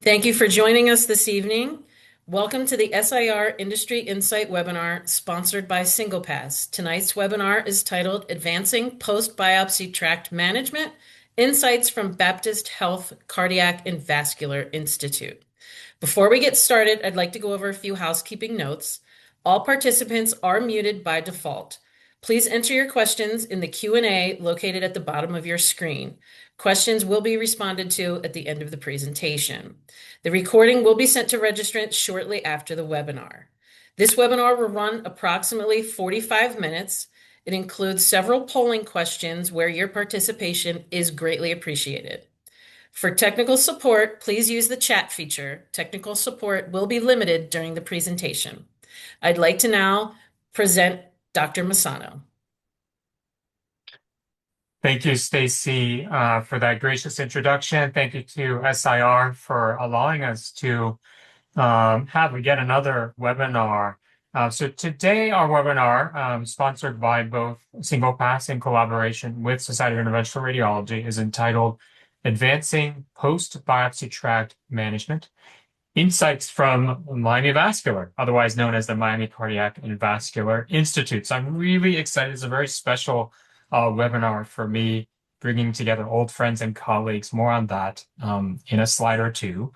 Thank you for joining us this evening. Welcome to the SIR Industry Insight webinar sponsored by SinglePass. Tonight's webinar is titled Advancing Post-Biopsy Tract Management, Insights from Baptist Health Cardiac and Vascular Institute. Before we get started, I'd like to go over a few housekeeping notes. All participants are muted by default. Please enter your questions in the Q&A located at the bottom of your screen. Questions will be responded to at the end of the presentation. The recording will be sent to registrants shortly after the webinar. This webinar will run approximately 45 minutes. It includes several polling questions where your participation is greatly appreciated. For technical support, please use the chat feature. Technical support will be limited during the presentation. I'd like to now present Dr. Misono. Thank you, Stacy, for that gracious introduction. Thank you to SIR for allowing us to have yet another webinar. So today our webinar, sponsored by both SinglePass in collaboration with Society of Interventional Radiology, is entitled Advancing Post-Biopsy Tract Management, Insights from Miami Vascular, otherwise known as the Miami Cardiac and Vascular Institute. So I'm really excited. It's a very special webinar for me, bringing together old friends and colleagues. More on that in a slide or two.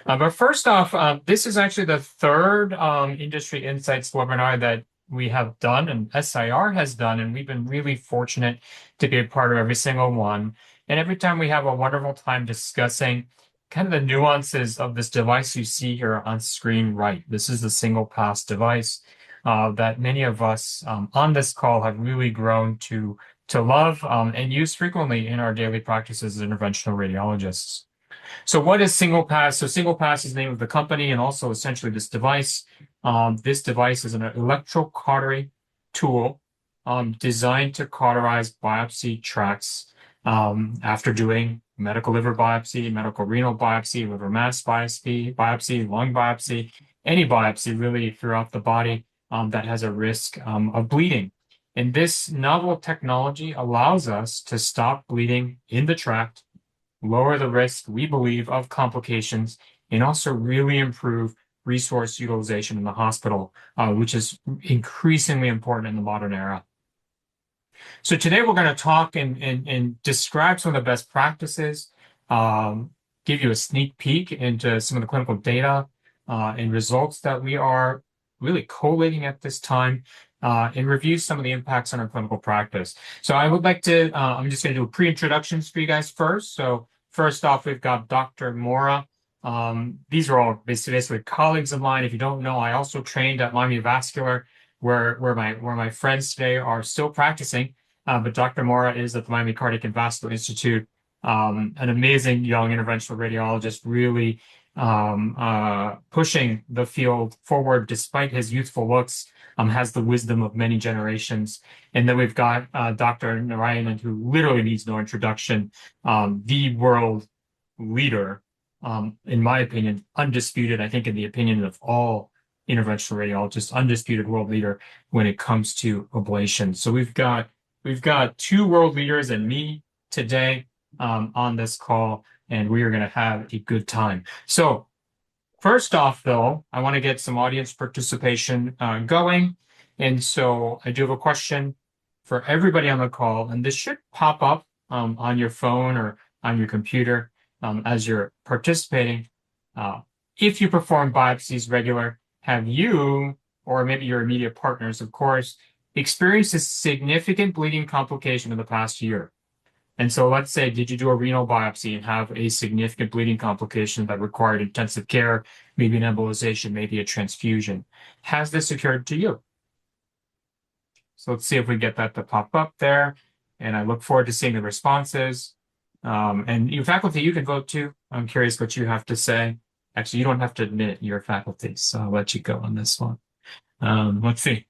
But first off, this is actually the third Industry Insights webinar that we have done and SIR has done, and we've been really fortunate to be a part of every single one. And every time we have a wonderful time discussing kind of the nuances of this device you see here on screen right. This is the SinglePass device that many of us on this call have really grown to love and use frequently in our daily practices as interventional radiologists. So what is SinglePass? So SinglePass is the name of the company and also essentially this device. This device is an electrocautery tool designed to cauterize biopsy tracts after doing medical liver biopsy, medical renal biopsy, liver mass biopsy, lung biopsy, any biopsy really throughout the body that has a risk of bleeding. And this novel technology allows us to stop bleeding in the tract, lower the risk, we believe, of complications, and also really improve resource utilization in the hospital, which is increasingly important in the modern era. So today we're going to talk and describe some of the best practices, give you a sneak peek into some of the clinical data and results that we are really collating at this time, and review some of the impacts on our clinical practice. So I would like to, I'm just going to do a pre-introductions for you guys first. So first off, we've got Dr. Mora. These are all basically colleagues of mine. If you don't know, I also trained at Miami Vascular, where my friends today are still practicing. But Dr. Mora is at the Miami Cardiac and Vascular Institute, an amazing young interventional radiologist, really pushing the field forward despite his youthful looks, has the wisdom of many generations. And then we've got Dr. Narayanan, who literally needs no introduction, the world leader, in my opinion, undisputed, I think in the opinion of all interventional radiologists, undisputed world leader when it comes to ablation. So we've got two world leaders and me today on this call, and we are going to have a good time. So first off, though, I want to get some audience participation going. And so I do have a question for everybody on the call, and this should pop up on your phone or on your computer as you're participating. If you perform biopsies regular, have you, or maybe your immediate partners, of course, experienced a significant bleeding complication in the past year? And so let's say, did you do a renal biopsy and have a significant bleeding complication that required intensive care, maybe an embolization, maybe a transfusion? Has this occurred to you? So let's see if we get that to pop up there. And I look forward to seeing the responses. And you faculty, you can vote too. I'm curious what you have to say. Actually, you don't have to admit you're faculty, so I'll let you go on this one. Let's see.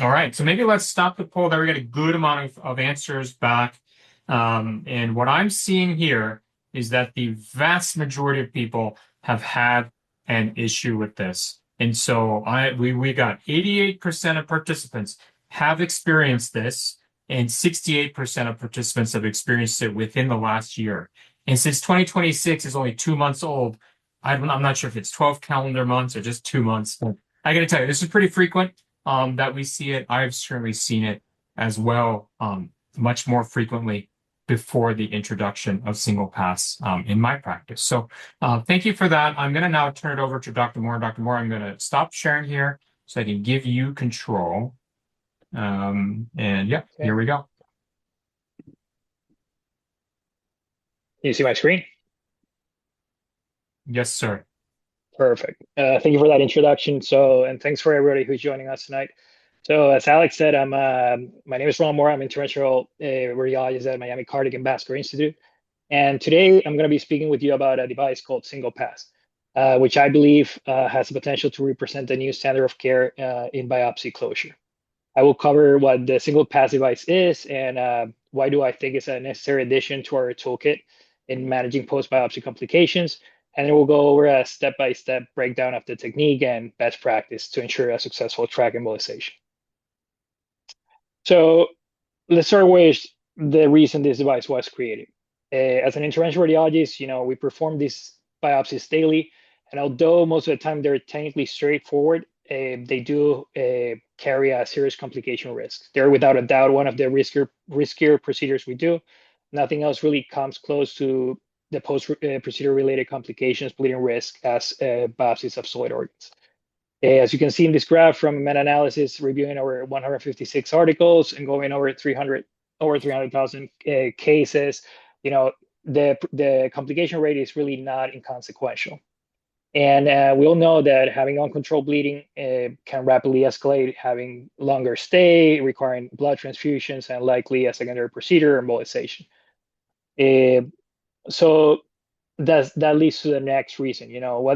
All right, so maybe let's stop the poll there. We got a good amount of answers back. And what I'm seeing here is that the vast majority of people have had an issue with this. And so we got 88% of participants have experienced this. and 68% of participants have experienced it within the last year. And since 2026 is only 2 months old, I'm not sure if it's 12 calendar months or just 2 months. But I got to tell you, this is pretty frequent that we see it. I've certainly seen it as well, much more frequently before the introduction of SinglePass in my practice. So thank you for that. I'm going to now turn it over to Dr. Moore. Dr. Moore, I'm going to stop sharing here so I can give you control. And yeah, Okay. here we go. Can you see my screen? Yes, sir. Perfect. Thank you for that introduction. And thanks for everybody who's joining us tonight. So as Alex said, my name is Ronald Mora. I'm interventional radiologist at Miami Cardiac and Vascular Institute. And today I'm going to be speaking with you about a device called SinglePass, which I believe has the potential to represent the new standard of care in biopsy closure. I will cover what the SinglePass device is and why do I think it's a necessary addition to our toolkit in managing post-biopsy complications. And then we'll go over a step-by-step breakdown of the technique and best practice to ensure a successful tract embolization. So let's start with the reason this device was created. As an interventional radiologist, we perform these biopsies daily, and although most of the time they're technically straightforward, they do carry a serious complication risk. They're without a doubt one of the riskier procedures we do. Nothing else really comes close to the post-procedure related complications, bleeding risk as biopsies of solid organs. As you can see in this graph from meta-analysis reviewing over 156 articles and going over 300,000 cases, the complication rate is really not inconsequential. And we all know that having uncontrolled bleeding can rapidly escalate, having longer stay, requiring blood transfusions, and likely a secondary procedure, embolization. So that leads to the next reason.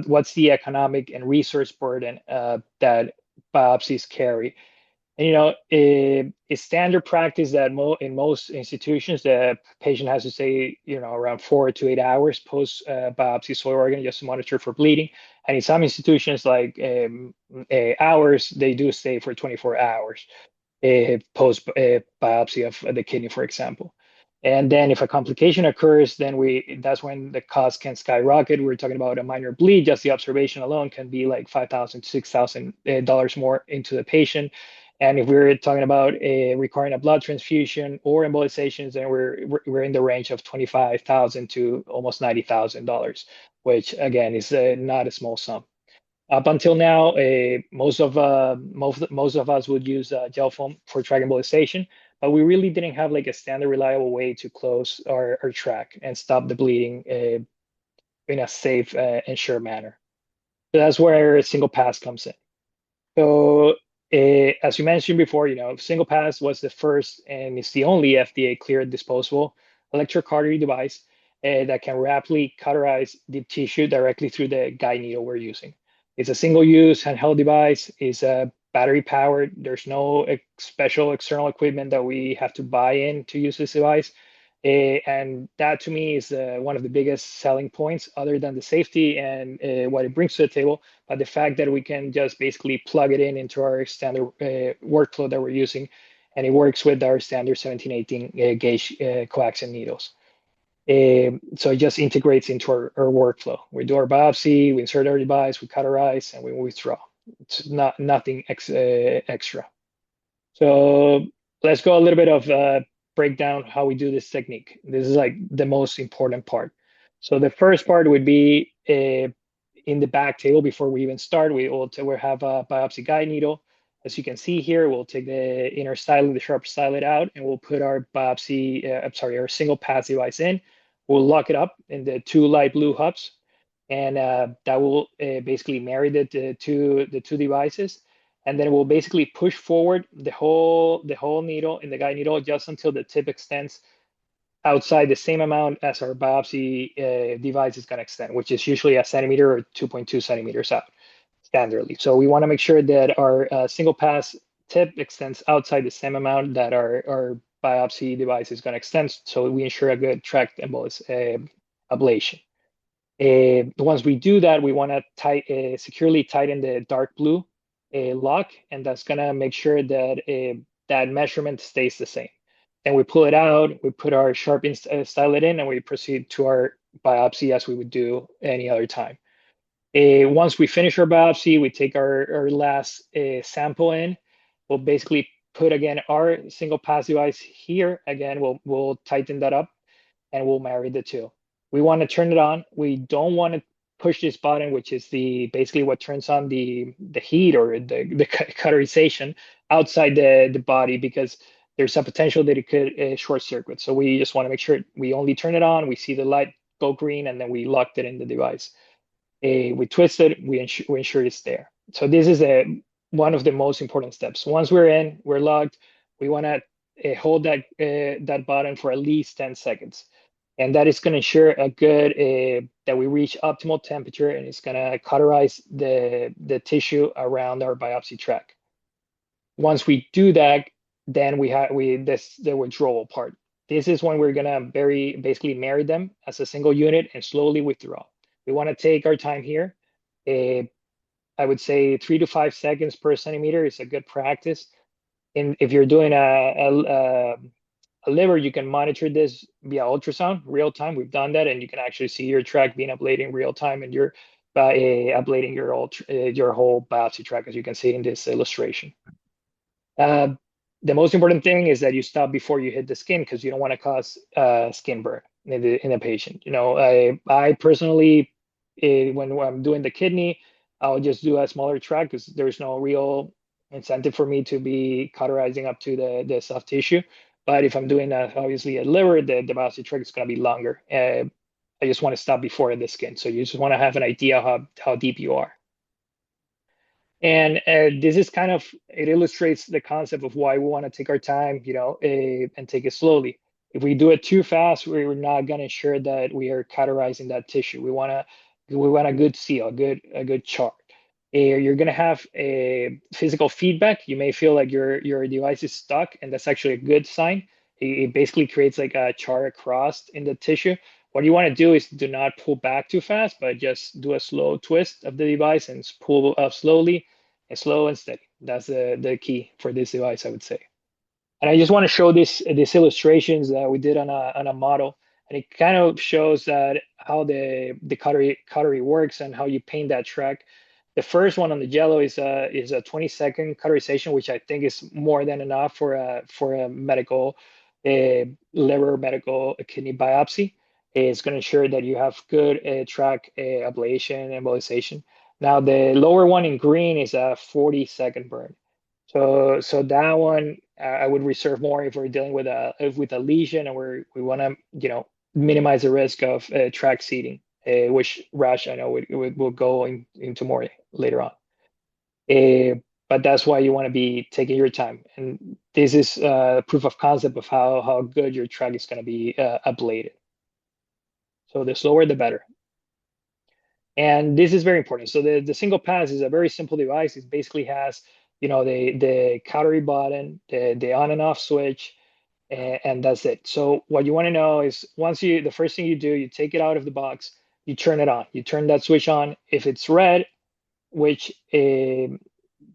What's the economic and resource burden that biopsies carry? And it's standard practice that in most institutions, the patient has to stay, around 4 to 8 hours post biopsy soil organ just to monitor for bleeding. And in some institutions, like ours, they do stay for 24 hours post biopsy of the kidney, for example. And then if a complication occurs, then that's when the cost can skyrocket. We're talking about a minor bleed. Just the observation alone can be like $5,000 to $6,000 more into the patient. And if we're talking about requiring a blood transfusion or embolizations, then we're in the range of $25,000 to almost $90,000, which again is not a small sum. Up until now, most of us would use gel foam for tract embolization, but we really didn't have like a standard reliable way to close our tract and stop the bleeding in a safe and sure manner. So that's where SinglePass comes in. So as you mentioned before, SinglePass was the first and it's the only FDA cleared disposable electrocautery device that can rapidly cauterize the tissue directly through the guide needle we're using. It's a single-use handheld device. It's battery powered. There's no special external equipment that we have to buy in to use this device. And that to me is one of the biggest selling points, other than the safety and what it brings to the table, but the fact that we can just basically plug it into our standard workflow that we're using, and it works with our standard 1718 gauge coaxial needles. So it just integrates into our workflow. We do our biopsy, we insert our device, we cauterize, and we withdraw. It's nothing extra. So let's go a little bit of break down how we do this technique. This is like the most important part. So the first part would be in the back table. Before we even start, we'll have a biopsy guide needle. As you can see here, we'll take the inner stylet, the sharp stylet out, and we'll put our our SinglePass device in. We'll lock it up in the two light blue hubs, and that will basically marry the two devices. And then we'll basically push forward the whole needle in the guide needle just until the tip extends outside the same amount as our biopsy device is going to extend, which is usually a centimeter or 2.2 centimeters out standardly. So we want to make sure that our SinglePass tip extends outside the same amount that our biopsy device is going to extend, so we ensure a good tract ablation. Once we do that, we want to securely tighten the dark blue lock, and that's going to make sure that that measurement stays the same. Then we pull it out, we put our sharp stylet in, and we proceed to our biopsy as we would do any other time. Once we finish our biopsy, we take our last sample in. We'll basically put again our SinglePass device here. Again, we'll tighten that up and we'll marry the two. We want to turn it on. We don't want to push this button, which is basically what turns on the heat or the cauterization outside the body, because there's a potential that it could short circuit. So we just want to make sure we only turn it on. We see the light go green, and then we locked it in the device. We twist it, we ensure it's there. So this is one of the most important steps. Once we're in, we're logged, we want to hold that button for at least 10 seconds. And that is going to ensure a good, that we reach optimal temperature, and it's going to cauterize the tissue around our biopsy tract. Once we do that, then this the withdrawal part. This is when we're going to basically marry them as a single unit and slowly withdraw. We want to take our time here. I would say 3 to 5 seconds per centimeter is a good practice. And if you're doing a liver, you can monitor this via ultrasound, real time. We've done that, and you can actually see your tract being ablated in real time, and you're ablating your whole biopsy tract, as you can see in this illustration. The most important thing is that you stop before you hit the skin, because you don't want to cause skin burn in a patient. I personally, when I'm doing the kidney, I'll just do a smaller tract, because there's no real incentive for me to be cauterizing up to the soft tissue. But if I'm doing obviously a liver, the biopsy tract is going to be longer. I just want to stop before the skin. So you just want to have an idea how deep you are. And this is it illustrates the concept of why we want to take our time, and take it slowly. If we do it too fast, we're not going to ensure that we are cauterizing that tissue. We want a good seal, a good chart. You're going to have a physical feedback. You may feel like your device is stuck, and that's actually a good sign. It basically creates like a char across in the tissue. What you want to do is do not pull back too fast, but just do a slow twist of the device and pull up slowly and slow and steady. That's the key for this device, I would say. And I just want to show these illustrations that we did on a model, and it kind of shows that how the cautery works and how you paint that tract. The first one on the yellow is a 20-second cauterization, which I think is more than enough for a medical liver, medical kidney biopsy. It's going to ensure that you have good tract ablation, embolization. Now the lower one in green is a 40-second burn. So that one I would reserve more if we're dealing with a lesion and we want to minimize the risk of tract seeding, which Raj I know will go into more later on. But that's why you want to be taking your time, and this is proof of concept of how good your tract is going to be ablated. So the slower the better. And this is very important. So the SinglePass is a very simple device. It basically has the cautery button, the on and off switch, and that's it. So what you want to know is the first thing you do, you take it out of the box, you turn it on. You turn that switch on. If it's red, which can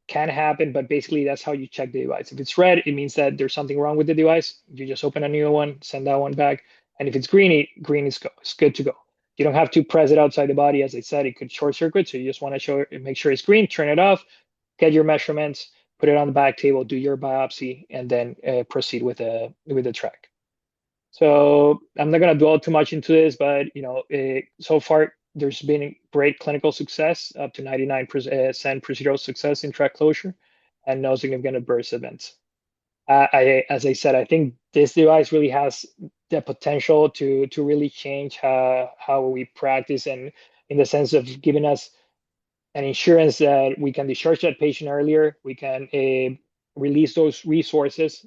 happen, but basically that's how you check the device. If it's red, it means that there's something wrong with the device. You just open a new one, send that one back. And if it's green is good to go. You don't have to press it outside the body. As I said, it could short circuit. So you just want to make sure it's green, turn it off, get your measurements, put it on the back table, do your biopsy, and then proceed with the track. So I'm not going to dwell too much into this, but so far there's been great clinical success, up to 99% procedural success in tract closure, and no significant adverse events. As I said, I think this device really has the potential to really change how we practice, and in the sense of giving us an insurance that we can discharge that patient earlier, we can release those resources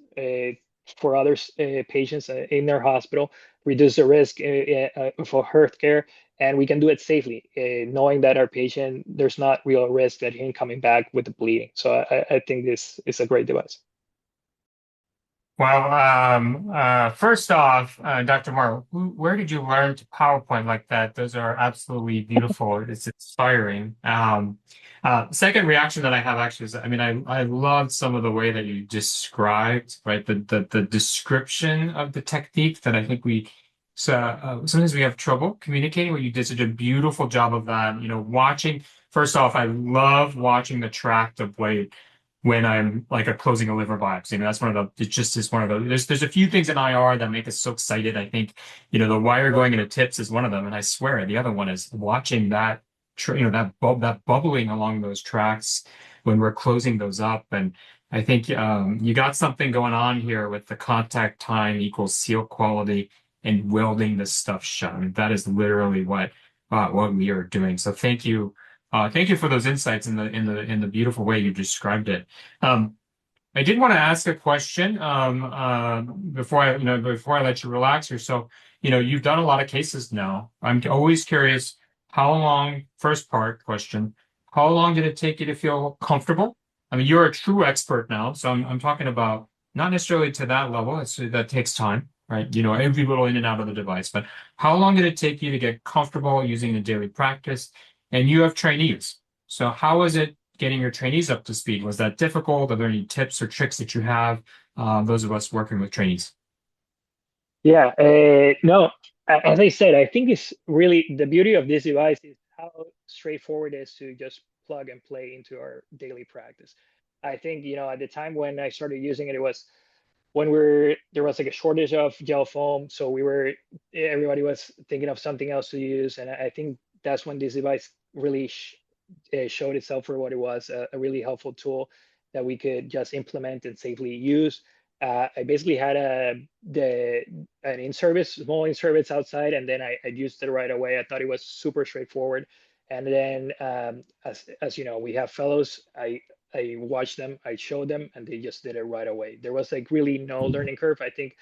for other patients in their hospital, reduce the risk for healthcare, and we can do it safely, knowing that our patient, there's not real risk that him coming back with the bleeding. So I think this is a great device. Well, first off, Dr. Mora, where did you learn to PowerPoint like that? Those are absolutely beautiful. It's inspiring. Second reaction that I have actually is, I mean, I love some of the way that you described, right? The description of the technique that I think sometimes we have trouble communicating, but you did such a beautiful job of that. First off, I love watching the tract ablate when I'm like closing a liver biopsy. That's one of the, it just is one of the, there's a few things in IR that make us so excited. I think, the wire going into tips is one of them. And I swear the other one is watching that, that bubbling along those tracks when we're closing those up. And I think you got something going on here with the contact time equals seal quality and welding this stuff shut. I mean, that is literally what we are doing. So thank you for those insights in the beautiful way you described it. I did want to ask a question before I let you relax here. So, you've done a lot of cases now. I'm always curious, first part question, how long did it take you to feel comfortable? I mean, you're a true expert now, so I'm talking about not necessarily to that level. That takes time, right? Every little in and out of the device. But how long did it take you to get comfortable using the daily practice? And you have trainees. So how is it getting your trainees up to speed? Was that difficult? Are there any tips or tricks that you have, those of us working with trainees? Yeah, no, as I said, I think it's really the beauty of this device is how straightforward it is to just plug and play into our daily practice. I think, at the time when I started using it, it was when there was like a shortage of gel foam, so everybody was thinking of something else to use, and I think that's when this device really showed itself for what it was, a really helpful tool that we could just implement and safely use. I basically had an in-service, small in-service outside, and then I used it right away. I thought it was super straightforward. And then, as you know, we have fellows. I watched them, I showed them, and they just did it right away. There was like really no learning curve. I think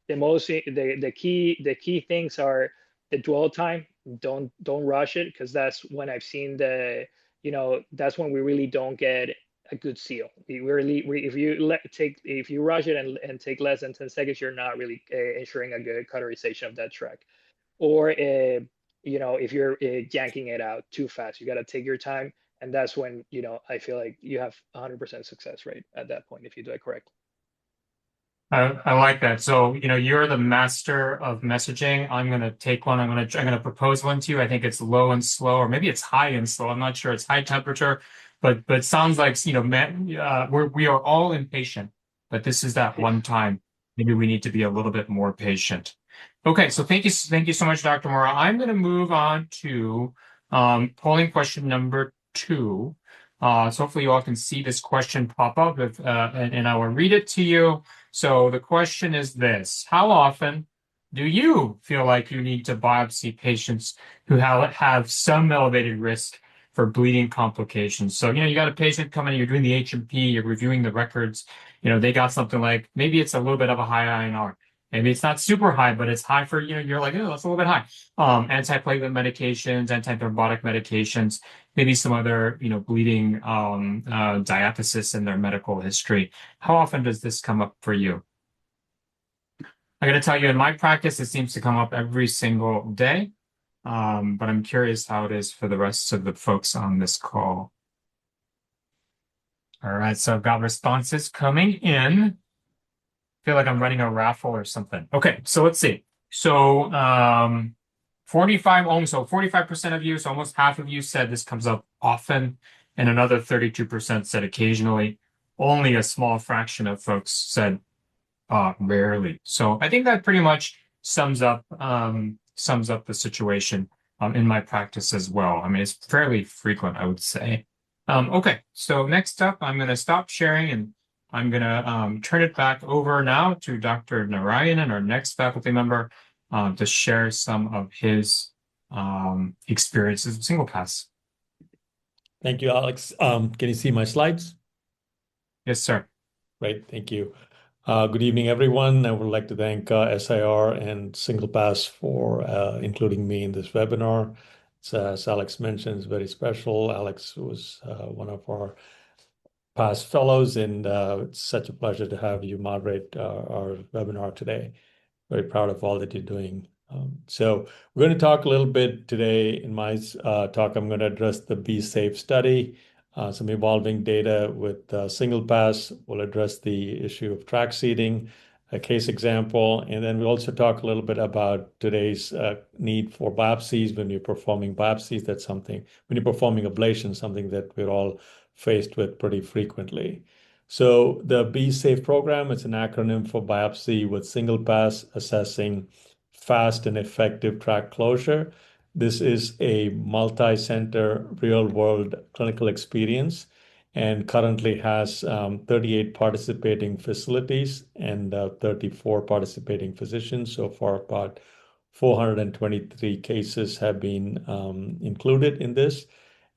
the key things are the dwell time. Don't rush it, because that's when I've seen that's when we really don't get a good seal. If you rush it and take less than 10 seconds, you're not really ensuring a good cauterization of that track. Or if you're yanking it out too fast, you got to take your time, and that's when I feel like you have 100% success rate at that point if you do it correctly. I like that. So, you're the master of messaging. I'm going to take one. I'm going to propose one to you. I think it's low and slow, or maybe it's high and slow. I'm not sure. It's high temperature, but it sounds like, we are all impatient, but this is that one time. Maybe we need to be a little bit more patient. Okay. So thank you so much, Dr. Mora. I'm going to move on to, polling question number 2. So hopefully you all can see this question pop up and I will read it to you. So the question is this: how often do you feel like you need to biopsy patients who have some elevated risk for bleeding complications? So, you got a patient coming, you're doing the H&P, you're reviewing the records, they got something like, maybe it's a little bit of a high INR. Maybe it's not super high, but it's high for, you're like, oh, that's a little bit high. Antiplatelet medications, antithrombotic medications, maybe some other, bleeding diathesis in their medical history. How often does this come up for you? I got to tell you, in my practice, it seems to come up every single day. But I'm curious how it is for the rest of the folks on this call. All right, so I've got responses coming in. I feel like I'm running a raffle or something. Okay, so let's see. So 45% of you, so almost half of you said this comes up often, and another 32% said occasionally. Only a small fraction of folks said rarely. So I think that pretty much sums up the situation in my practice as well. I mean, it's fairly frequent, I would say. Okay, so next up, I'm going to stop sharing and I'm going to turn it back over now to Dr. Narayanan, our next faculty member, to share some of his experiences with SinglePass. Thank you, Alex. Can you see my slides? Yes, sir. Great, thank you. Good evening, everyone. I would like to thank SIR and SinglePass for including me in this webinar. As Alex mentioned, it's very special. Alex was one of our past fellows, and it's such a pleasure to have you moderate our webinar today. Very proud of all that you're doing. So we're going to talk a little bit today. In my talk, I'm going to address the BSAFE study, some evolving data with SinglePass. We'll address the issue of tract seeding, a case example, and then we'll also talk a little bit about today's need for biopsies when you're performing biopsies. That's something, when you're performing ablation, something that we're all faced with pretty frequently. So the BSAFE program, it's an acronym for biopsy with SinglePass, assessing fast and effective tract closure. This is a multi-center real-world clinical experience and currently has 38 participating facilities and 34 participating physicians. So far, about 423 cases have been included in this.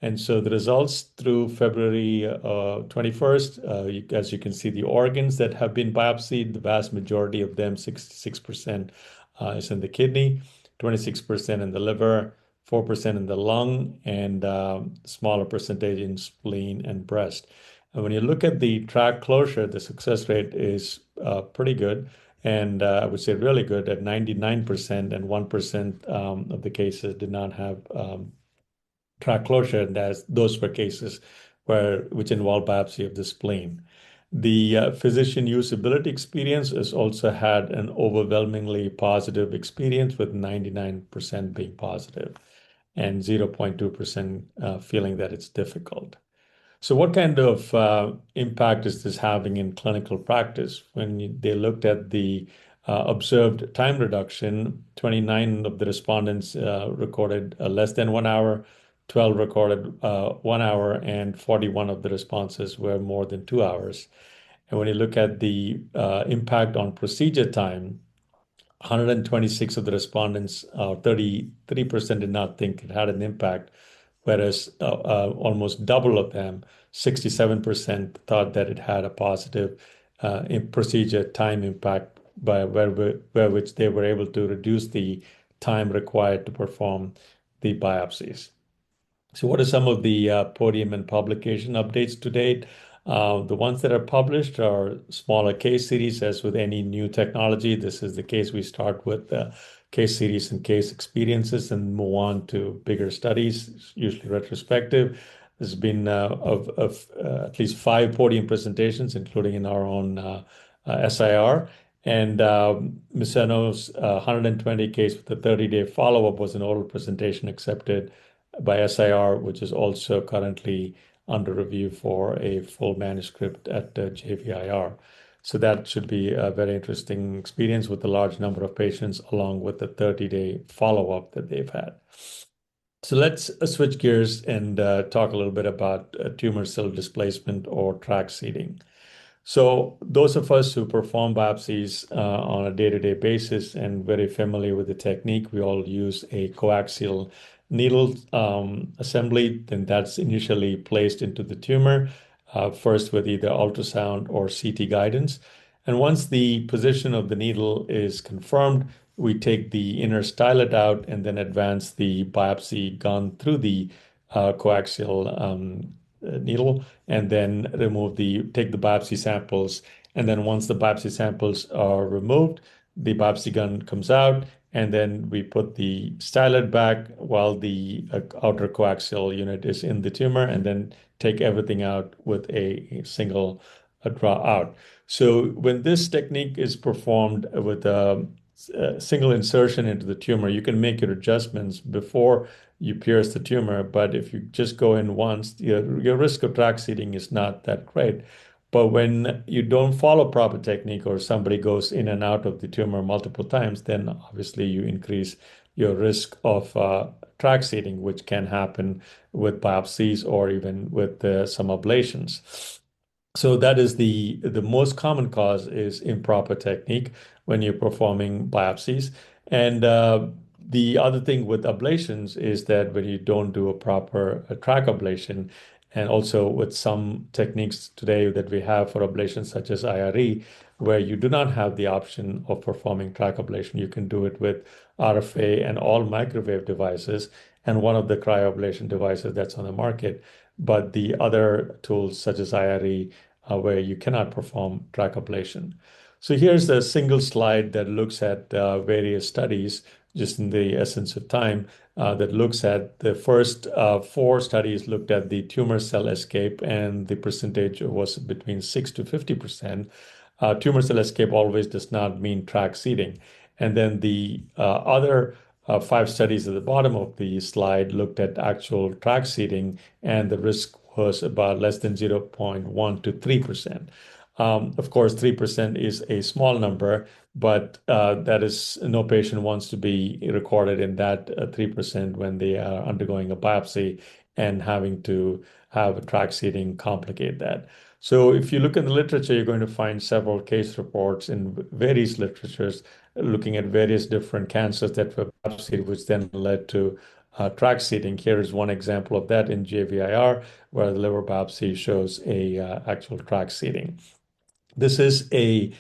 And so the results through February 21st, as you can see, the organs that have been biopsied, the vast majority of them, 66%, is in the kidney, 26% in the liver, 4% in the lung, and smaller percentage in spleen and breast. And when you look at the tract closure, the success rate is pretty good. And I would say really good at 99%, and 1% of the cases did not have tract closure, and those were cases which involve biopsy of the spleen. The physician usability experience has also had an overwhelmingly positive experience, with 99% being positive and 0.2% feeling that it's difficult. So what kind of impact is this having in clinical practice? When they looked at the observed time reduction, 29 of the respondents recorded less than 1 hour, 12 recorded 1 hour, and 41 of the responses were more than 2 hours. And when you look at the impact on procedure time, 126 of the respondents, 33%, did not think it had an impact, whereas almost double of them, 67%, thought that it had a positive procedure time impact, by which they were able to reduce the time required to perform the biopsies. So what are some of the podium and publication updates to date? The ones that are published are smaller case series. As with any new technology, this is the case. We start with case series and case experiences and move on to bigger studies, usually retrospective. There's been of at least 5 podium presentations, including in our own SIR. And Misono's 120 case with a 30-day follow-up was an oral presentation accepted by SIR, which is also currently under review for a full manuscript at JVIR. So that should be a very interesting experience with a large number of patients, along with the 30-day follow-up that they've had. So let's switch gears and talk a little bit about tumor cell displacement or tract seeding. So those of us who perform biopsies on a day-to-day basis and very familiar with the technique, we all use a coaxial needle assembly. Then that's initially placed into the tumor, first with either ultrasound or CT guidance. And once the position of the needle is confirmed, we take the inner stylet out and then advance the biopsy gun through the coaxial needle, and then take the biopsy samples. And then once the biopsy samples are removed, the biopsy gun comes out, and then we put the stylet back while the outer coaxial unit is in the tumor, and then take everything out with a single draw out. So when this technique is performed with a single insertion into the tumor, you can make your adjustments before you pierce the tumor. But if you just go in once, your risk of tract seeding is not that great. But when you don't follow proper technique, or somebody goes in and out of the tumor multiple times, then obviously you increase your risk of tract seeding, which can happen with biopsies or even with some ablations. So that is the most common cause, is improper technique when you're performing biopsies. And the other thing with ablations is that when you don't do a proper tract ablation, and also with some techniques today that we have for ablation, such as IRE, where you do not have the option of performing tract ablation, you can do it with RFA and all microwave devices. And one of the cryoablation devices that's on the market but the other tools such as IRE, where you cannot perform tract ablation. So here's a single slide that looks at various studies, just in the essence of time, that looks at the first four studies looked at the tumor cell escape, and the percentage was between 6 to 50%. Tumor cell escape always does not mean tract seeding. And then the other five studies at the bottom of the slide looked at actual tract seeding, and the risk was about less than 0.1 to 3%. Of course, 3% is a small number, but that is no patient wants to be recorded in that 3% when they are undergoing a biopsy and having to have a tract seeding complicate that. So if you look in the literature, you're going to find several case reports in various literatures looking at various different cancers that were biopsied, which then led to tract seeding. Here is one example of that in JVIR, where the liver biopsy shows a actual tract seeding. This is a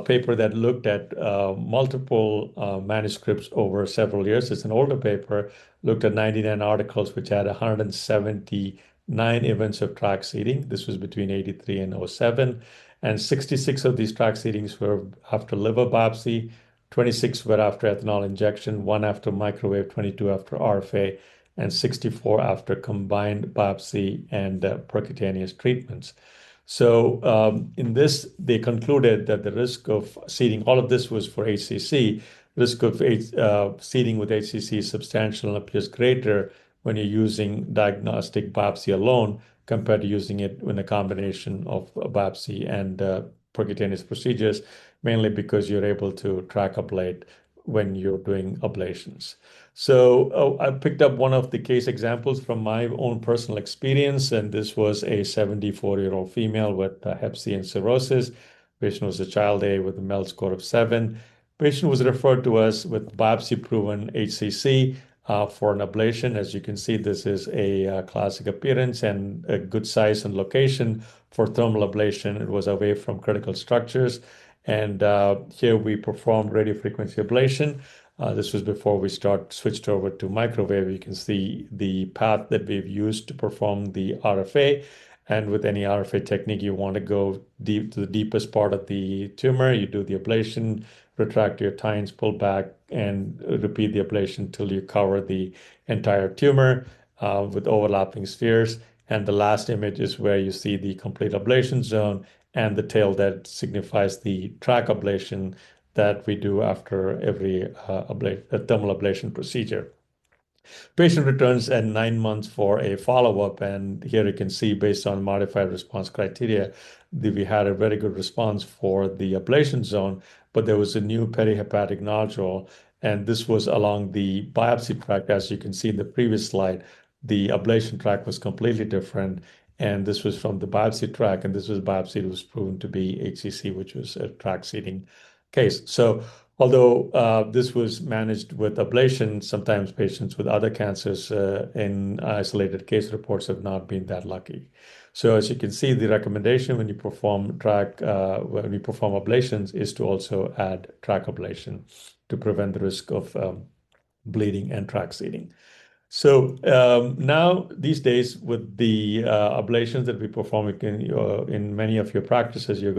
paper that looked at multiple manuscripts over several years. It's an older paper, looked at 99 articles, which had 179 events of tract seeding. This was between 83 and 07. And 66 of these tract seedings were after liver biopsy, 26 were after ethanol injection, one after microwave, 22 after RFA, and 64 after combined biopsy and percutaneous treatments. So in this, they concluded that the risk of seeding, all of this was for HCC, risk of seeding with HCC is substantial and appears greater when you're using diagnostic biopsy alone compared to using it in a combination of biopsy and percutaneous procedures, mainly because you're able to tract ablate when you're doing ablations. So I picked up one of the case examples from my own personal experience, and this was a 74-year-old female with Hep C and cirrhosis. Patient was a child A with a MELD score of 7. Patient was referred to us with biopsy-proven HCC for an ablation. As you can see, this is a classic appearance and a good size and location for thermal ablation. It was away from critical structures. And here we performed radiofrequency ablation. This was before we switched over to microwave. You can see the path that we've used to perform the RFA. And with any RFA technique, you want to go deep to the deepest part of the tumor. You do the ablation, retract your tines, pull back, and repeat the ablation till you cover the entire tumor with overlapping spheres. And the last image is where you see the complete ablation zone and the tail that signifies the tract ablation that we do after every thermal ablation procedure. Patient returns at 9 months for a follow-up, and here you can see, based on modified response criteria, that we had a very good response for the ablation zone, but there was a new perihepatic nodule, and this was along the biopsy tract. As you can see in the previous slide, the ablation tract was completely different, and this was from the biopsy tract, and this was biopsy that was proven to be HCC, which was a tract seeding case. So although this was managed with ablation, sometimes patients with other cancers in isolated case reports have not been that lucky. So as you can see, the recommendation when you perform ablations is to also add tract ablation to prevent the risk of bleeding and tract seeding. So now these days, with the ablations that we perform in many of your practices, you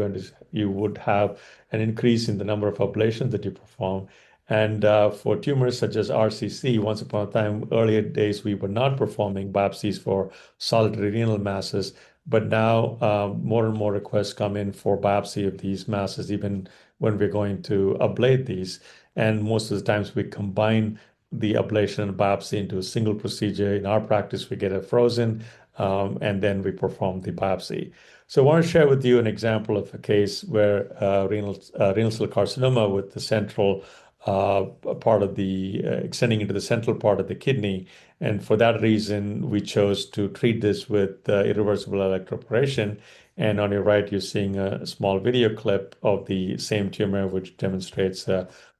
would have an increase in the number of ablations that you perform. And for tumors such as RCC, once upon a time, earlier days, we were not performing biopsies for solitary renal masses, but now more and more requests come in for biopsy of these masses, even when we're going to ablate these. And most of the times we combine the ablation and biopsy into a single procedure. In our practice, we get it frozen, and then we perform the biopsy. So I want to share with you an example of a case where renal cell carcinoma with the central part of the extending into the central part of the kidney. And for that reason, we chose to treat this with irreversible electroporation. And on your right, you're seeing a small video clip of the same tumor, which demonstrates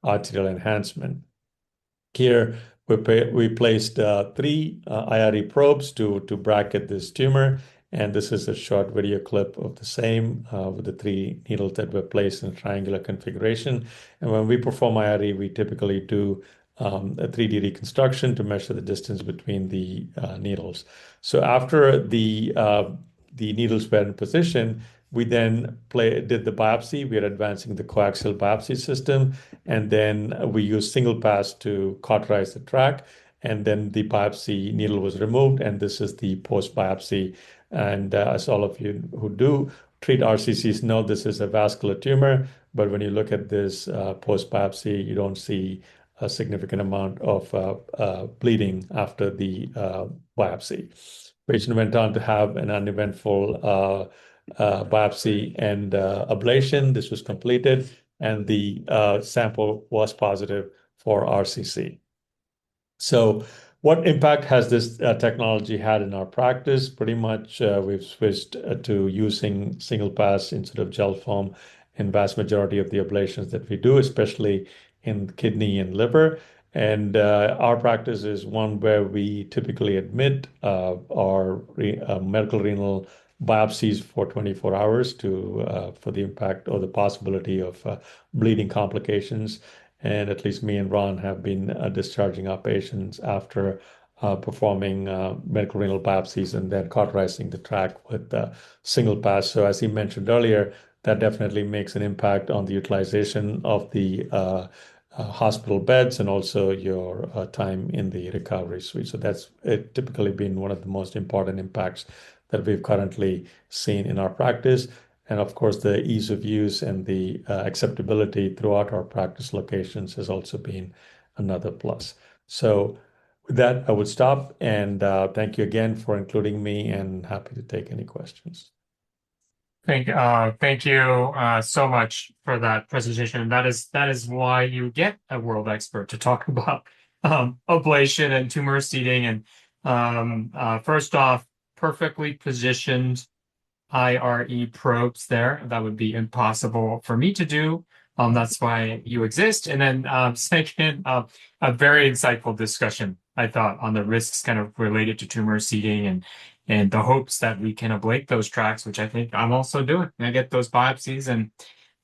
arterial enhancement. Here, we placed 3 IRE probes to bracket this tumor, and this is a short video clip of the same with the 3 needles that were placed in a triangular configuration. And when we perform IRE, we typically do a 3D reconstruction to measure the distance between the needles. So after the needles were in position, we then did the biopsy. We are advancing the coaxial biopsy system, and then we used SinglePass to cauterize the tract, and then the biopsy needle was removed, and this is the post-biopsy. And as all of you who do treat RCCs know, this is a vascular tumor, but when you look at this post-biopsy, you don't see a significant amount of bleeding after the biopsy. Patient went on to have an uneventful biopsy and ablation. This was completed, and the sample was positive for RCC. So what impact has this technology had in our practice? Pretty much we've switched to using SinglePass instead of gel foam in vast majority of the ablations that we do, especially in kidney and liver. And our practice is one where we typically admit our medical renal biopsies for 24 hours for the impact or the possibility of bleeding complications. And at least me and Ron have been discharging our patients after performing medical renal biopsies and then cauterizing the tract with SinglePass. So as he mentioned earlier, that definitely makes an impact on the utilization of the hospital beds and also your time in the recovery suite. So that's typically been one of the most important impacts that we've currently seen in our practice. And of course, the ease of use and the acceptability throughout our practice locations has also been another plus. So with that, I would stop and thank you again for including me and happy to take any questions. Thank you so much for that presentation. That is why you get a world expert to talk about ablation and tumor seeding. And first off, perfectly positioned IRE probes there. That would be impossible for me to do. That's why you exist. And then second, a very insightful discussion, I thought, on the risks kind of related to tumor seeding and the hopes that we can ablate those tracts, which I think I'm also doing. I get those biopsies and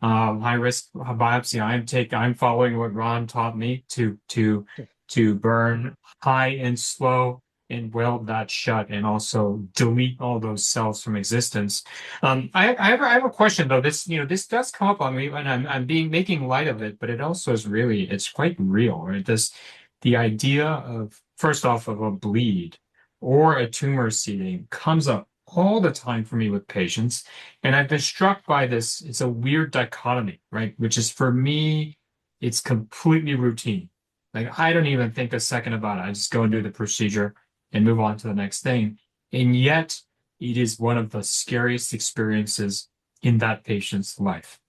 high risk biopsy. I'm following what Ron taught me to burn high and slow and weld that shut and also delete all those cells from existence. I have a question though. This does come up on me and I'm making light of it, but it also is it's quite real, right? The idea of, first off, of a bleed or a tumor seeding comes up all the time for me with patients. And I've been struck by this. It's a weird dichotomy, right? Which is, for me, it's completely routine. Like, I don't even think a second about it. I just go and do the procedure and move on to the next thing. And yet, it is one of the scariest experiences in that patient's life.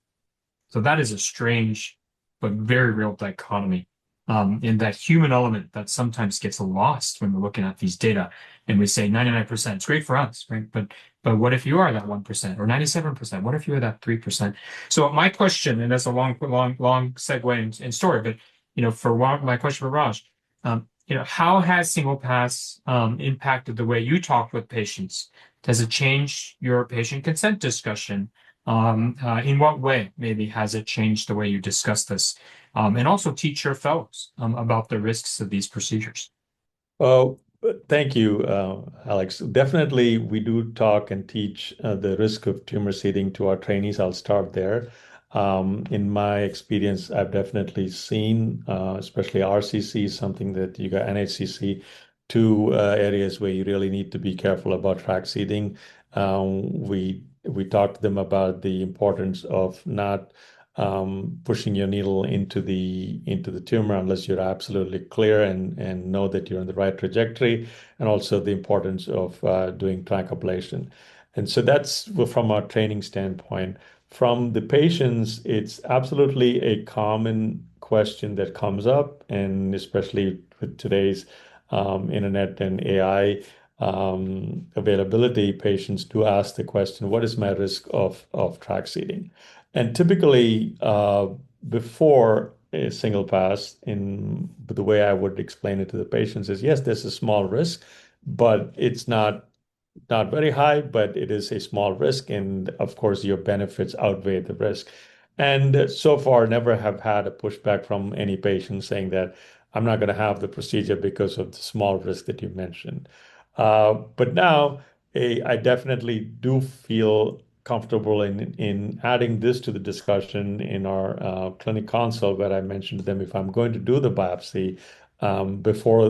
So that is a strange but very real dichotomy. In that human element that sometimes gets lost when we're looking at these data and we say 99%, it's great for us, right? But what if you are that 1% or 97%? What if you are that 3%? So my question, and that's a long segue and story, but my question for Raj, how has SinglePass impacted the way you talk with patients? Does it change your patient consent discussion? In what way, maybe, has it changed the way you discuss this? And also teach your fellows about the risks of these procedures. Well, thank you, Alex. Definitely, we do talk and teach the risk of tumor seeding to our trainees. I'll start there. In my experience, I've definitely seen, especially RCC, something that you got NHCC, two areas where you really need to be careful about tract seeding. We talked to them about the importance of not pushing your needle into the tumor unless you're absolutely clear and know that you're on the right trajectory, and also the importance of doing tract ablation. And so that's from our training standpoint. From the patients, it's absolutely a common question that comes up, and especially with today's internet and AI availability, patients do ask the question, what is my risk of tract seeding? And typically, before a SinglePass, in the way I would explain it to the patients is, yes, there's a small risk, but it's not very high, but it is a small risk. And of course, your benefits outweigh the risk. And so far, never have had a pushback from any patient saying that I'm not going to have the procedure because of the small risk that you mentioned. But now I definitely do feel comfortable in adding this to the discussion in our clinic consult, where I mentioned to them if I'm going to do the biopsy before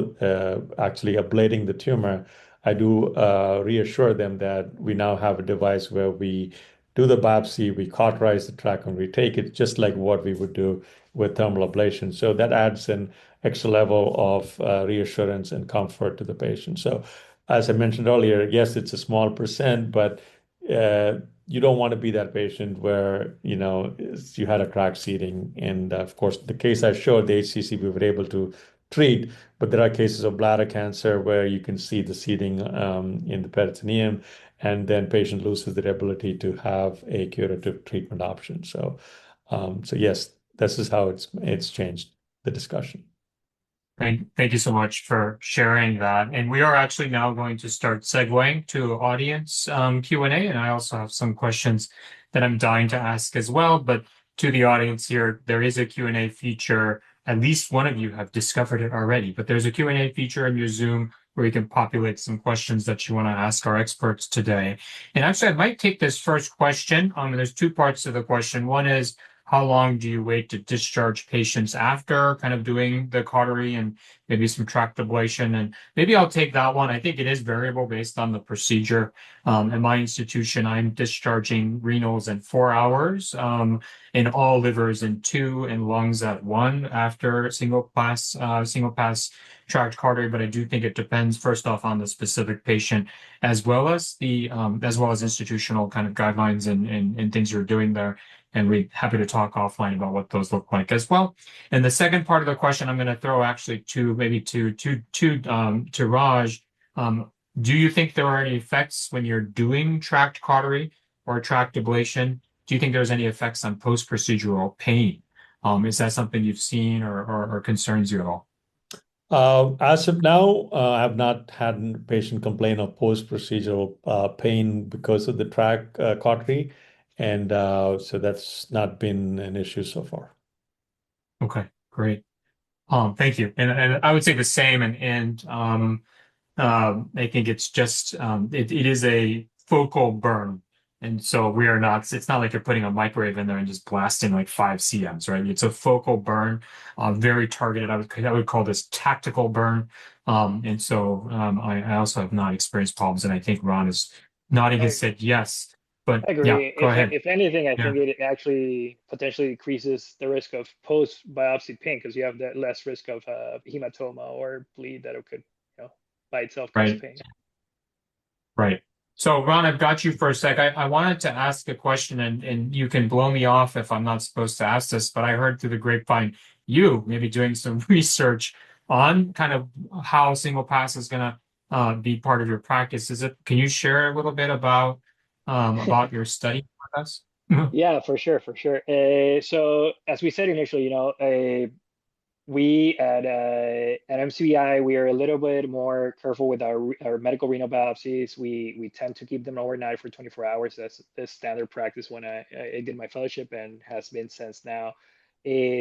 actually ablating the tumor, I do reassure them that we now have a device where we do the biopsy, we cauterize the tract, and we take it just like what we would do with thermal ablation. So that adds an extra level of reassurance and comfort to the patient. So, as I mentioned earlier, yes, it's a small percent, but you don't want to be that patient where you had a tract seeding, and of course, the case I showed, the HCC, we were able to treat, but there are cases of bladder cancer where you can see the seeding in the peritoneum, and then patient loses their ability to have a curative treatment option. So yes, this is how it's changed the discussion. Thank you so much for sharing that. And we are actually now going to start segueing to audience Q&A, and I also have some questions that I'm dying to ask as well. But to the audience here, there is a Q&A feature. At least one of you have discovered it already, but there's a Q&A feature in your Zoom where you can populate some questions that you want to ask our experts today. And actually, I might take this first question. There's two parts to the question. One is, how long do you wait to discharge patients after kind of doing the cautery and maybe some tract ablation? And maybe I'll take that one. I think it is variable based on the procedure. In my institution, I'm discharging renals in 4 hours, in all livers in 2, and lungs at 1 after single pass tract cautery. But I do think it depends first off on the specific patient, as well as institutional kind of guidelines and things you're doing there. And we're happy to talk offline about what those look like as well. And the second part of the question, I'm going to throw actually to Raj. Do you think there are any effects when you're doing tract cautery or tract ablation? Do you think there's any effects on post-procedural pain? Is that something you've seen or concerns you at all? As of now, I have not had a patient complain of post-procedural pain because of the tract cautery. And so that's not been an issue so far. Okay, great. Thank you. And I would say the same. I think it's just it is a focal burn, and so we are not. It's not like you're putting a microwave in there and just blasting like 5 cms, right? It's a focal burn, very targeted. I would call this tactical burn. And so I also have not experienced problems, and I think Ron is nodding his head yes. But I agree. yeah, go ahead. If anything, I Yeah. think it actually potentially decreases the risk of post-biopsy pain because you have the less risk of hematoma or bleed that it could, by itself cause Right. pain. Right. So Ron, I've got you for a sec. I wanted to ask a question, and you can blow me off if I'm not supposed to ask this, but I heard through the grapevine you maybe doing some research on kind of how SinglePass is going to be part of your practice. Can you share a little bit about your study with us? Yeah, for sure. So as we said initially, we at MCBI, we are a little bit more careful with our medical renal biopsies. We tend to keep them overnight for 24 hours. That's the standard practice when I did my fellowship and has been since now.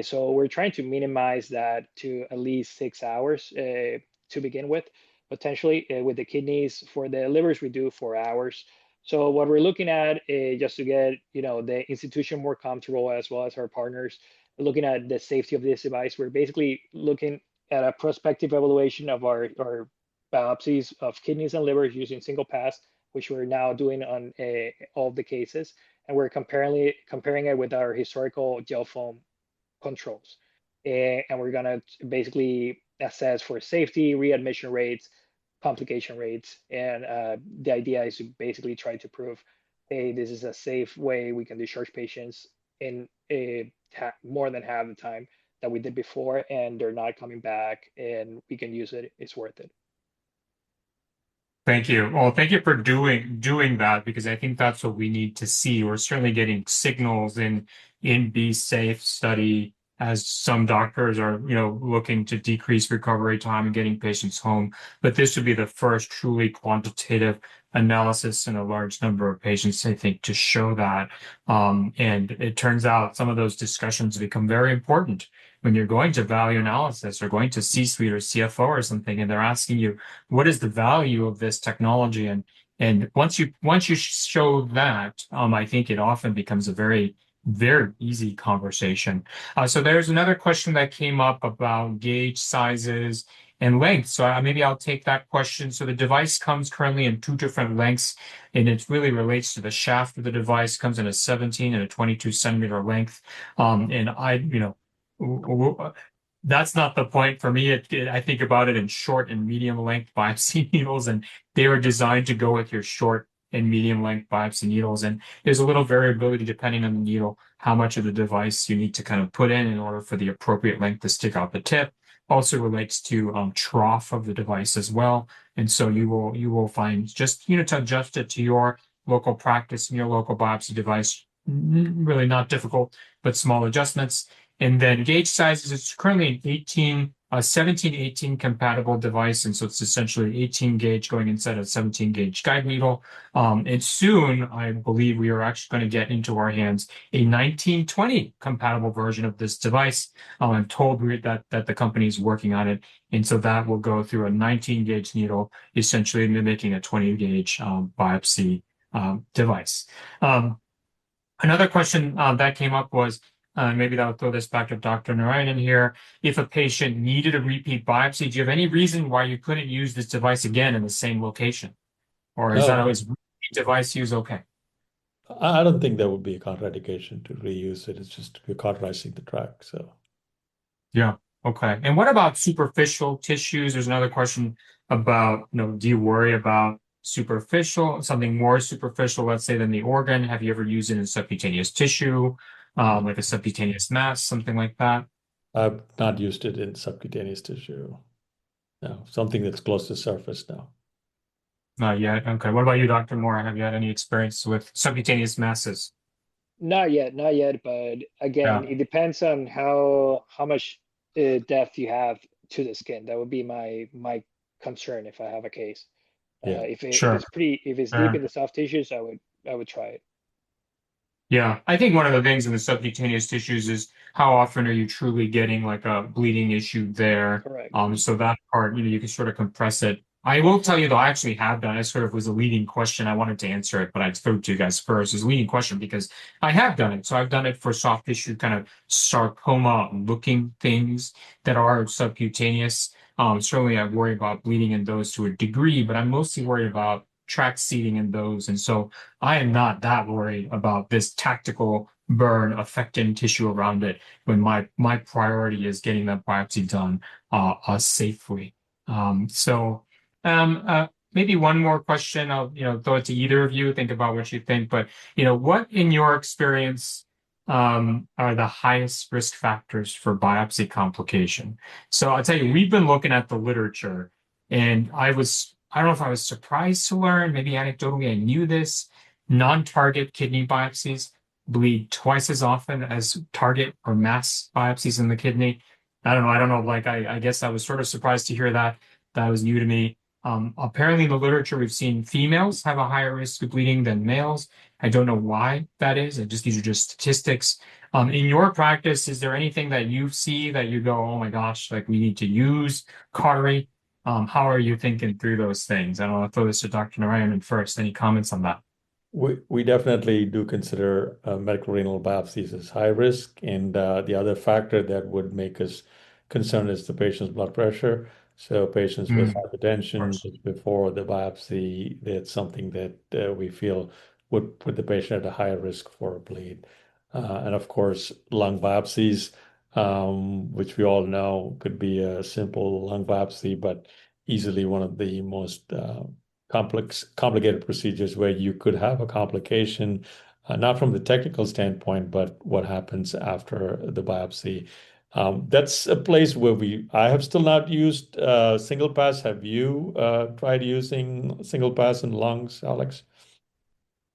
So we're trying to minimize that to at least 6 hours to begin with, potentially with the kidneys. For the livers, we do 4 hours. So what we're looking at, just to get the institution more comfortable as well as our partners, looking at the safety of this device, we're basically looking at a prospective evaluation of our biopsies of kidneys and livers using SinglePass, which we're now doing on all of the cases, and we're comparing it with our historical gel foam controls, and we're gonna basically assess for safety, readmission rates, complication rates, and the idea is to basically try to prove, hey, this is a safe way we can discharge patients in more than half the time that we did before, and they're not coming back, and we can use it. It's worth it. Thank you. Well, thank you for doing that, because I think that's what we need to see. We're certainly getting signals in Be Safe study as some doctors are, looking to decrease recovery time and getting patients home. But this would be the first truly quantitative analysis in a large number of patients, I think, to show that. And it turns out some of those discussions become very important when you're going to value analysis or going to C-suite or CFO or something, and they're asking you, what is the value of this technology? And once you show that, I think it often becomes a very, very easy conversation. So there's another question that came up about gauge sizes and length. So maybe I'll take that question. So the device comes currently in two different lengths, and it really relates to the shaft of the device. Comes in a 17 and a 22 centimeter length. And that's not the point for me. I think about it in short and medium length biopsy needles, and they were designed to go with your short and medium length biopsy needles. And there's a little variability depending on the needle, how much of the device you need to kind of put in order for the appropriate length to stick out the tip. Also relates to trough of the device as well. And so you will find just to adjust it to your local practice and your local biopsy device, really not difficult, but small adjustments. And then gauge sizes, it's currently an 17-18 compatible device. And so it's essentially 18 gauge going inside a 17 gauge guide needle. And soon, I believe we are actually going to get into our hands a 19-20 compatible version of this device. I'm told that the company is working on it. And so that will go through a 19 gauge needle, essentially mimicking a 20 gauge biopsy device. Another question that came up was, maybe I'll throw this back to Dr. Narayanan here. If a patient needed a repeat biopsy, do you have any reason why you couldn't use this device again in the same location? Or is that always device use okay? I don't think there would be a contraindication to reuse it. It's just you're cauterizing the tract. So, yeah, okay. And what about superficial tissues? There's another question about, do you worry about something more superficial, let's say, than the organ? Have you ever used it in subcutaneous tissue? Like a subcutaneous mass, something like that? I've not used it in subcutaneous tissue. No, something that's close to the surface now. Not yet. Okay. What about you, Dr. Mora? Have you had any experience with subcutaneous masses? Not yet, but again, Yeah. it depends on how much depth you have to the skin. That would be my concern if I have a case. Yeah. If Sure. it's deep in the soft tissues, I would try it. Yeah, I think one of the things in the subcutaneous tissues is how often are you truly getting like a bleeding issue there? Correct. So that part, you can sort of compress it. I will tell you though, I actually have done it. Sort of was a leading question. I wanted to answer it, but I threw it to you guys first. It's a leading question because I have done it. So I've done it for soft tissue kind of sarcoma looking things that are subcutaneous. Certainly I worry about bleeding in those to a degree, but I'm mostly worried about tract seeding in those. And so I am not that worried about this tactical burn affecting tissue around it when my priority is getting that biopsy done safely. Maybe one more question. I'll throw it to either of you. Think about what you think. But what in your experience are the highest risk factors for biopsy complication? So I'll tell you, we've been looking at the literature, and I don't know if I was surprised to learn, maybe anecdotally I knew this, non-target kidney biopsies bleed twice as often as target or mass biopsies in the kidney. I don't know, like I guess I was sort of surprised to hear that. That was new to me. Apparently in the literature, we've seen females have a higher risk of bleeding than males. I don't know why that is. These are just statistics. In your practice, is there anything that you see that you go, oh my gosh, like we need to use cautery? How are you thinking through those things? I don't know, I'll throw this to Dr. Narayanan first. Any comments on that? We definitely do consider medical renal biopsies as high risk. And the other factor that would make us concerned is the patient's blood pressure. So patients with hypertension just before the biopsy, that's something that we feel would put the patient at a higher risk for a bleed. And of course, lung biopsies, which we all know could be a simple lung biopsy, but easily one of the most complicated procedures where you could have a complication, not from the technical standpoint, but what happens after the biopsy. That's a place where I have still not used SinglePass. Have you tried using SinglePass in lungs, Alex?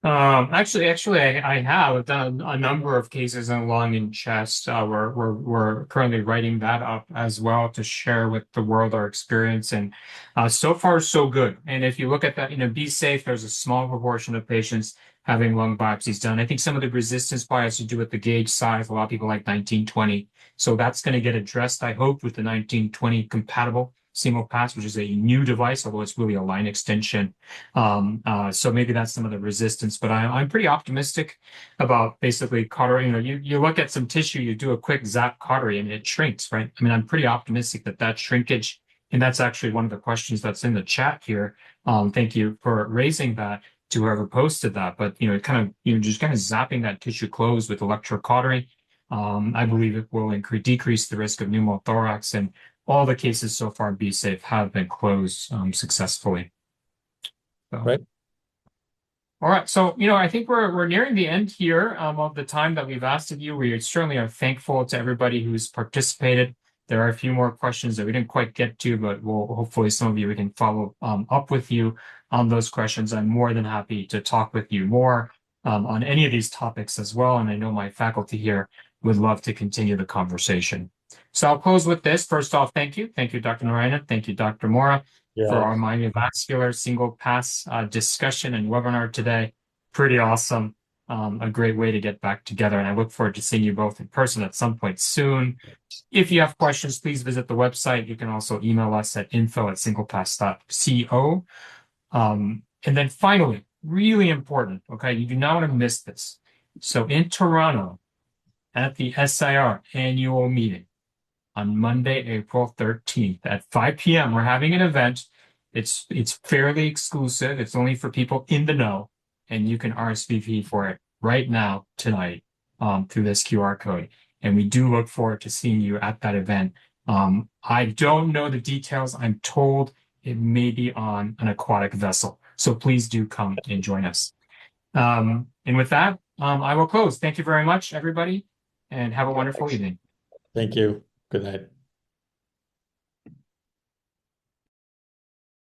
Actually, I have. I've done a number of cases in lung and chest. We're currently writing that up as well to share with the world our experience. And so far, so good. And if you look at that, Be Safe, there's a small proportion of patients having lung biopsies done. I think some of the resistance bias you do with the gauge size, a lot of people like 1920. So that's going to get addressed, I hope, with the 1920 compatible SinglePass, which is a new device, although it's really a line extension. So maybe that's some of the resistance, but I'm pretty optimistic about basically cautery. You look at some tissue, you do a quick zap cautery and it shrinks, right? I mean, I'm pretty optimistic that shrinkage, and that's actually one of the questions that's in the chat here. Thank you for raising that to whoever posted that. But just kind of zapping that tissue closed with electrocautery, I believe it will decrease the risk of pneumothorax, and all the cases so far in BSafe have been closed successfully. So. Right. All right. So, I think we're nearing the end here of the time that we've asked of you. We certainly are thankful to everybody who's participated. There are a few more questions that we didn't quite get to, but hopefully some of you, we can follow up with you on those questions. I'm more than happy to talk with you more on any of these topics as well. And I know my faculty here would love to continue the conversation. So I'll close with this. First off, thank you. Thank you, Dr. Narayanan. Thank you, Dr. Mora, for our myovascular SinglePass discussion and webinar today. Pretty awesome. A great way to get back together. And I look forward to seeing you both in person at some point soon. If you have questions, please visit the website. You can also email us at info@singlepass.co. And then finally, really important, okay, you do not want to miss this. So in Toronto, at the SIR annual meeting on Monday, April 13th at 5 p.m., we're having an event. It's fairly exclusive. It's only for people in the know, and you can RSVP for it right now, tonight, through this QR code. And we do look forward to seeing you at that event. I don't know the details. I'm told it may be on an aquatic vessel. So please do come and join us. And with that, I will close. Thank you very much, everybody, and have a wonderful evening. Thank you. Good night.